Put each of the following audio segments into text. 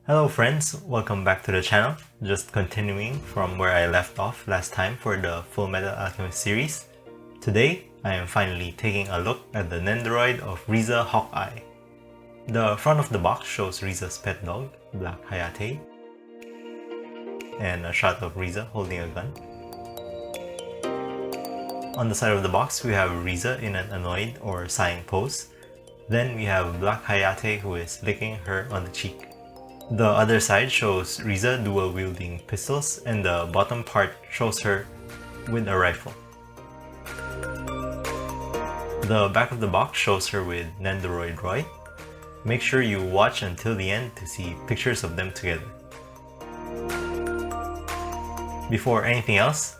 Hello friends, welcome back to the channel. Just continuing from where I left off last time for the Fullmetal Alchemist series. Today, I am finally taking a look at the Nendoroid of Riza Hawkeye. The front of the box shows Riza's pet dog, Black Hayate, and a shot of Riza holding a gun. On the side of the box, we have Riza in an annoyed or sighing pose. Then we have Black Hayate who is licking her on the cheek. The other side shows Riza dual-wielding pistols, and the bottom part shows her with a rifle. The back of the box shows her with Nendoroid Riza. Make sure you watch until the end to see pictures of them together. Before anything else,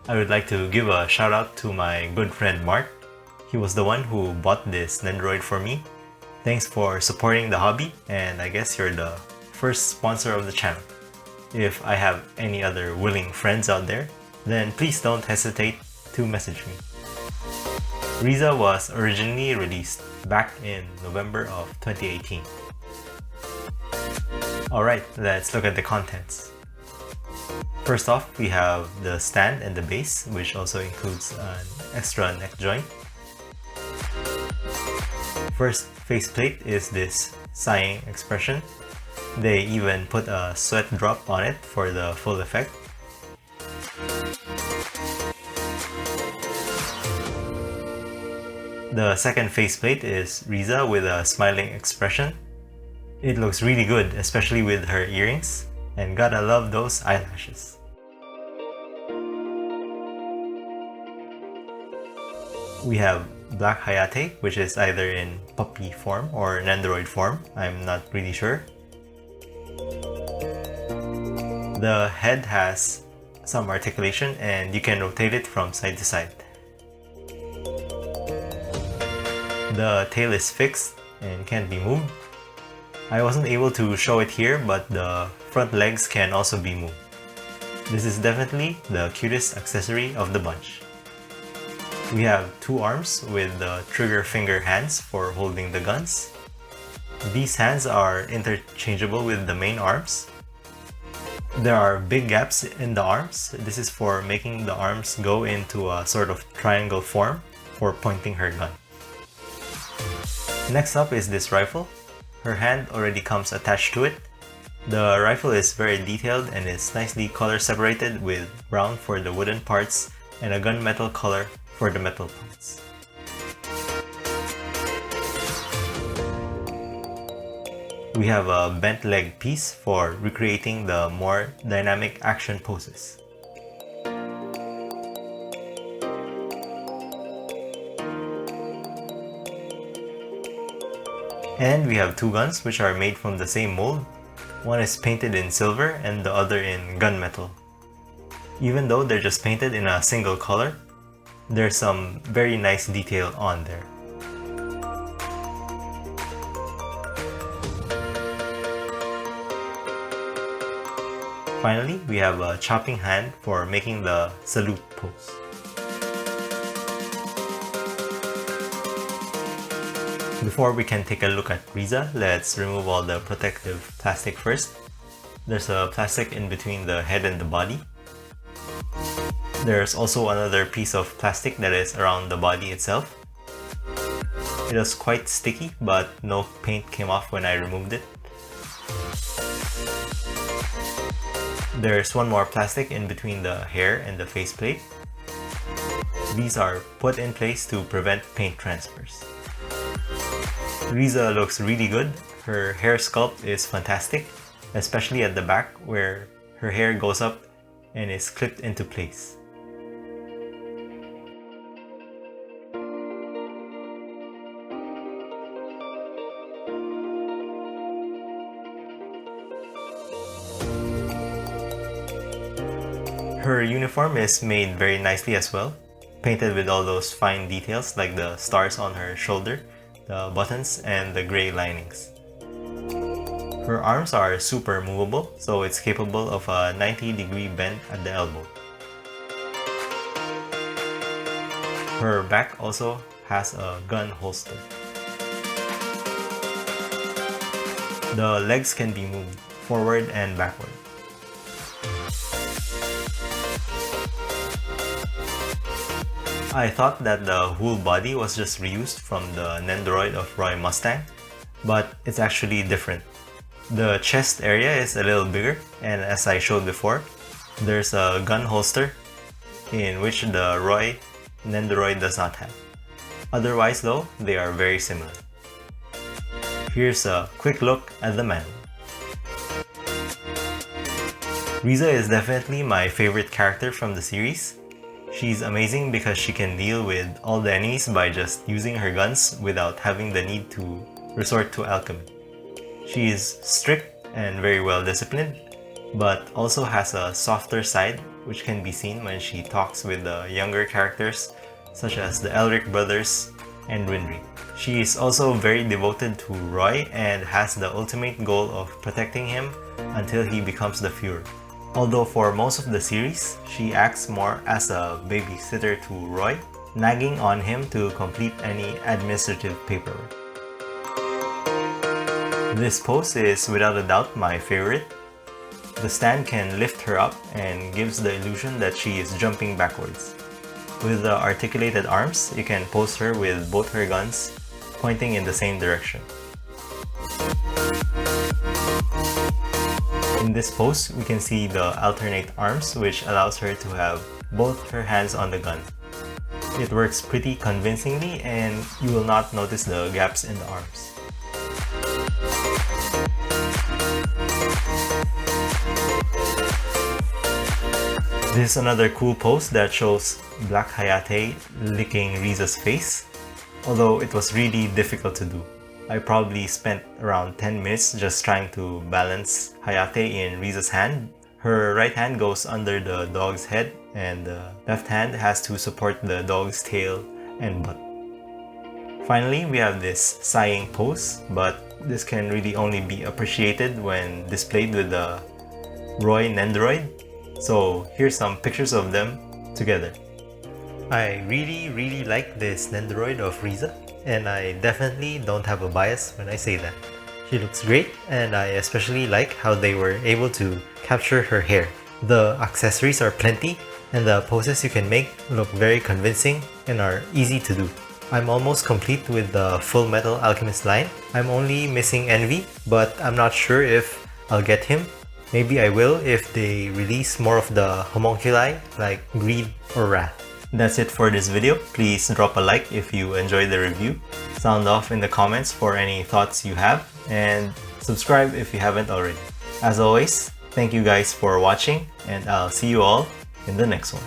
I would like to give a shout out to my good friend Mark. He was the one who bought this Nendoroid for me. Thanks for supporting the hobby, and I guess you're the first sponsor of the channel. If I have any other willing friends out there, then please don't hesitate to message me. Riza was originally released back in November of 2018. Alright, let's look at the contents. First off, we have the stand and the base, which also includes an extra neck joint. First faceplate is this sighing expression. They even put a sweat drop on it for the full effect. The second faceplate is Riza with a smiling expression. It looks really good, especially with her earrings, and gotta love those eyelashes. We have Black Hayate, which is either in puppy form or Nendoroid form, I'm not really sure. The head has some articulation and you can rotate it from side to side. The tail is fixed and can't be moved. I wasn't able to show it here, but the front legs can also be moved. This is definitely the cutest accessory of the bunch. We have two arms with the trigger finger hands for holding the guns. These hands are interchangeable with the main arms. There are big gaps in the arms. This is for making the arms go into a sort of triangle form for pointing her gun. Next up is this rifle. Her hand already comes attached to it. The rifle is very detailed and is nicely color separated with brown for the wooden parts and a gunmetal color for the metal parts. We have a bent leg piece for recreating the more dynamic action poses. And we have two guns which are made from the same mold. One is painted in silver and the other in gunmetal. Even though they're just painted in a single color, there's some very nice detail on there. Finally, we have a chopping hand for making the salute pose. Before we can take a look at Riza, let's remove all the protective plastic first. There's a plastic in between the head and the body. There's also another piece of plastic that is around the body itself. It was quite sticky, but no paint came off when I removed it. There's one more plastic in between the hair and the faceplate. These are put in place to prevent paint transfers. Riza looks really good. Her hair sculpt is fantastic, especially at the back where her hair goes up and is clipped into place. Her uniform is made very nicely as well, painted with all those fine details like the stars on her shoulder, the buttons, and the gray linings. Her arms are super movable, so it's capable of a 90-degree bend at the elbow. Her back also has a gun holster. The legs can be moved forward and backward. I thought that the whole body was just reused from the Nendoroid of Roy Mustang, but it's actually different. The chest area is a little bigger, and as I showed before, there's a gun holster in which the Roy Nendoroid does not have. Otherwise though, they are very similar. Here's a quick look at the man. Riza is definitely my favorite character from the series. She's amazing because she can deal with all the enemies by just using her guns without having the need to resort to alchemy. She is strict and very well disciplined, but also has a softer side which can be seen when she talks with the younger characters such as the Elric brothers and Winry. She is also very devoted to Roy and has the ultimate goal of protecting him until he becomes the Fuhrer. Although for most of the series, she acts more as a babysitter to Roy, nagging on him to complete any administrative paperwork. This pose is without a doubt my favorite. The stand can lift her up and gives the illusion that she is jumping backwards. With the articulated arms, you can pose her with both her guns pointing in the same direction. In this pose, we can see the alternate arms, which allows her to have both her hands on the gun. It works pretty convincingly and you will not notice the gaps in the arms. This is another cool pose that shows Black Hayate licking Riza's face, although it was really difficult to do. I probably spent around 10 minutes just trying to balance Hayate in Riza's hand. Her right hand goes under the dog's head and the left hand has to support the dog's tail and butt. Finally, we have this sighing pose, but this can really only be appreciated when displayed with the Roy Nendoroid. So here's some pictures of them together. I really like this Nendoroid of Riza, and I definitely don't have a bias when I say that. She looks great, and I especially like how they were able to capture her hair. The accessories are plenty, and the poses you can make look very convincing and are easy to do. I'm almost complete with the Fullmetal Alchemist line. I'm only missing Envy, but I'm not sure if I'll get him. Maybe I will if they release more of the homunculi like Greed or Wrath. That's it for this video. Please drop a like if you enjoyed the review. Sound off in the comments for any thoughts you have, and subscribe if you haven't already. As always, thank you guys for watching, and I'll see you all in the next one.